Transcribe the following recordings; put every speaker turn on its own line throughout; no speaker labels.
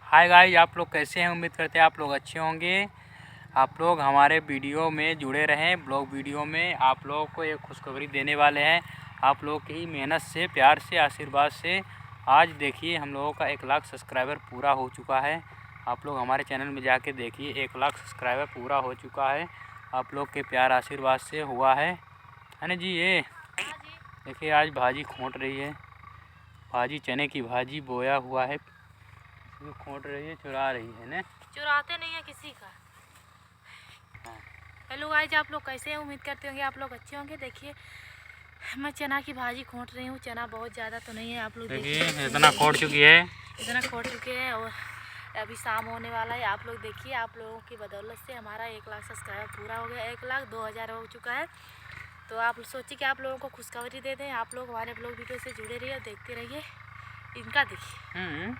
Hi guys, आप लोग कैसे हैं? उम्मीद करते हैं आप लोग अच्छे होंगे। आप लोग हमारे वीडियो में जुड़े रहें। ब्लॉग वीडियो में आप लोगों को एक खुशखबरी देने वाले हैं। आप लोग की मेहनत से, प्यार से, आशीर्वाद से आज देखिए हम लोगों का 1 लाख सब्सक्राइबर पूरा हो चुका है। आप लोग हमारे चैनल में जाके देखिए, 1 लाख सब्सक्राइबर पूरा हो चुका है। आप लोग के प्यार आशीर्वाद से हुआ है ना जी। ये देखिए आज भाजी खोंट रही है। भाजी चने की भाजी बोया हुआ है, खोंट रही है, चुरा रही है ना।
चुराते नहीं है किसी का।
हाँ।
हेलो गाइस, आप लोग कैसे हैं? उम्मीद करते होंगे आप लोग अच्छे होंगे। देखिए मैं चना की भाजी खोंट रही हूँ। चना बहुत ज़्यादा तो नहीं है, आप लोग देखिए
इतना खोंट चुकी है,
इतना खोंट चुके हैं और अभी शाम होने वाला है। आप लोग देखिए, आप लोगों की बदौलत से हमारा 1 लाख सब्सक्राइबर पूरा हो गया। 1,02,000 हो चुका है। तो आप सोचिए कि आप लोगों को खुशखबरी दे दें। आप लोग हमारे ब्लॉग वीडियो से जुड़े रहिए और देखते रहिए। इनका देखिए।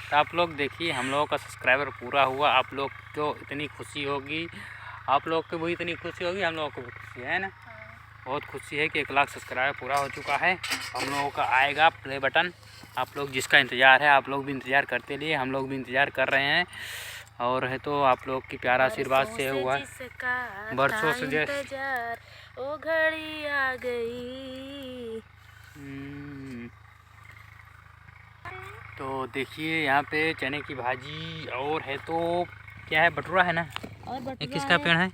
तो आप लोग देखिए हम लोगों का सब्सक्राइबर पूरा हुआ। आप लोग को इतनी खुशी होगी, आप लोग को भी इतनी खुशी होगी, हम लोगों को भी खुशी है ना। बहुत खुशी है कि 1 लाख सब्सक्राइबर पूरा हो चुका है। हम लोगों का आएगा प्ले बटन। आप लोग जिसका इंतज़ार है, आप लोग भी इंतज़ार करते लिए, हम लोग भी इंतज़ार कर रहे हैं। और है तो आप लोग की प्यार आशीर्वाद से हुआ। बरसों से
इंतजार ओ घड़ी आ गई।
तो देखिए यहाँ पे चने की भाजी और है तो क्या है, बटुरा है ना।
और
ये किसका पेड़ है?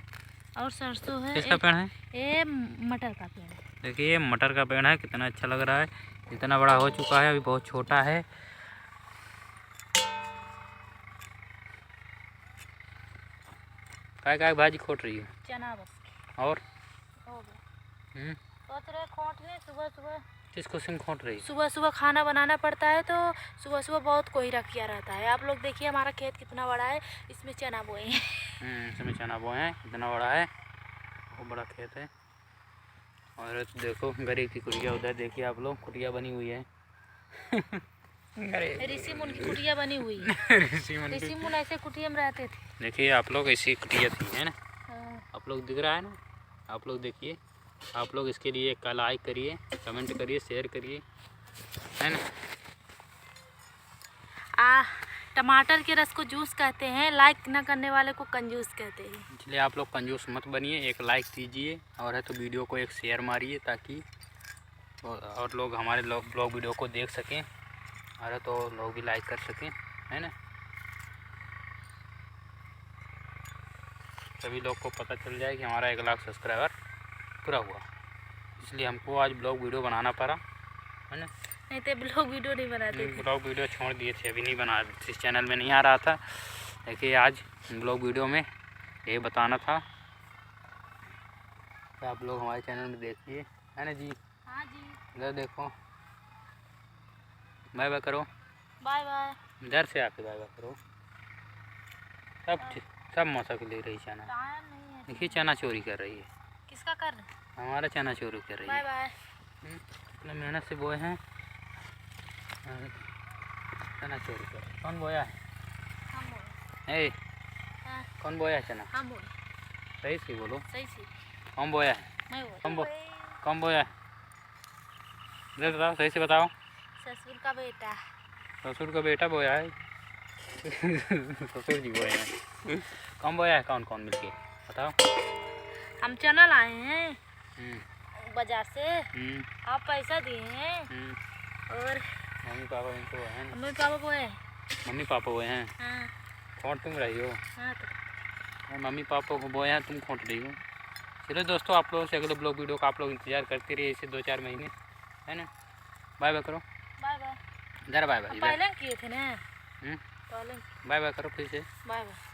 और सरसों है।
किसका पेड़ है?
ये मटर का पेड़ है।
देखिए मटर का पेड़ है, कितना अच्छा लग रहा है। इतना बड़ा हो चुका है, अभी बहुत छोटा है। काय भाजी खोट रही है?
चना बस।
और
सोच रहे खोट ले सुबह सुबह।
किसको सिम खोट रही है?
सुबह सुबह खाना बनाना पड़ता है तो सुबह सुबह बहुत कोहरा किया रहता है। आप लोग देखिए हमारा खेत कितना बड़ा है, इसमें चना बोए हैं।
इसमें चना बोए हैं, इतना बड़ा है, बहुत बड़ा खेत है। और तो देखो गरीब की कुटिया उधर देखिए, आप लोग कुटिया बनी हुई है।
ऋषि मुनि की कुटिया बनी हुई है। ऋषि मुनि ऐसे कुटिया में रहते थे।
देखिए आप लोग ऐसी कुटिया थी है ना। आप लोग दिख रहा है ना। आप लोग देखिए, आप लोग इसके लिए एक लाइक करिए, कमेंट करिए, शेयर करिए, है ना।
टमाटर के रस को जूस कहते हैं, लाइक न करने वाले को कंजूस कहते हैं।
इसलिए आप लोग कंजूस मत बनिए, एक लाइक कीजिए और है तो वीडियो को एक शेयर मारिए, ताकि और लोग हमारे ब्लॉग वीडियो को देख सकें और है तो लोग भी लाइक कर सकें, है ना। सभी लोग को पता चल जाए कि हमारा 1 लाख सब्सक्राइबर पूरा हुआ। इसलिए हमको आज ब्लॉग वीडियो बनाना पड़ा, है ना।
नहीं तो ब्लॉग वीडियो नहीं बनाते थे।
ब्लॉग वीडियो छोड़ दिए थे, अभी नहीं बना, इस चैनल में नहीं आ रहा था। देखिए आज ब्लॉग वीडियो में ये बताना था तो आप लोग हमारे चैनल में देखिए, है ना जी।
हाँ जी।
इधर देखो, बाय बाय करो।
Bye bye.
इधर से आके बाय बाय करो। सब मौसा के ले रही चना। देखिए चना चोरी कर रही है।
किसका कर रहे?
हमारा चना चोरी कर रही है।
Bye bye.
इतना मेहनत से बोए हैं, चना चोरी कर। कौन बोया है?
हम बोले।
ए, कौन बोया है चना?
हम बोले।
सही से बोलो।
सही से।
कौन बोया है?
मैं बोले।
कौन बोया है? बताओ, सही से बताओ।
ससुर का बेटा।
ससुर का बेटा बोया है। ससुर जी बोए हैं। कौन बोया है? कौन कौन मिलके बताओ।
हम चना लाए हैं बाजार से। आप पैसा दिए हैं और
मम्मी पापा इनको है।
मम्मी पापा को है।
मम्मी पापा बोए हैं।
हाँ।
खोट तुम रही हो।
हाँ तो
मम्मी पापा को बोए हैं, तुम खोट रही हो। चलो दोस्तों, आप लोगों से अगले ब्लॉग वीडियो का आप लोग इंतजार करते रहिए इसे 2-4 महीने, है ना। बाय बाय करो।
Bye bye.
इधर बाय बाय।
पहले किए थे ना।
बाय बाय करो फिर से।
Bye bye.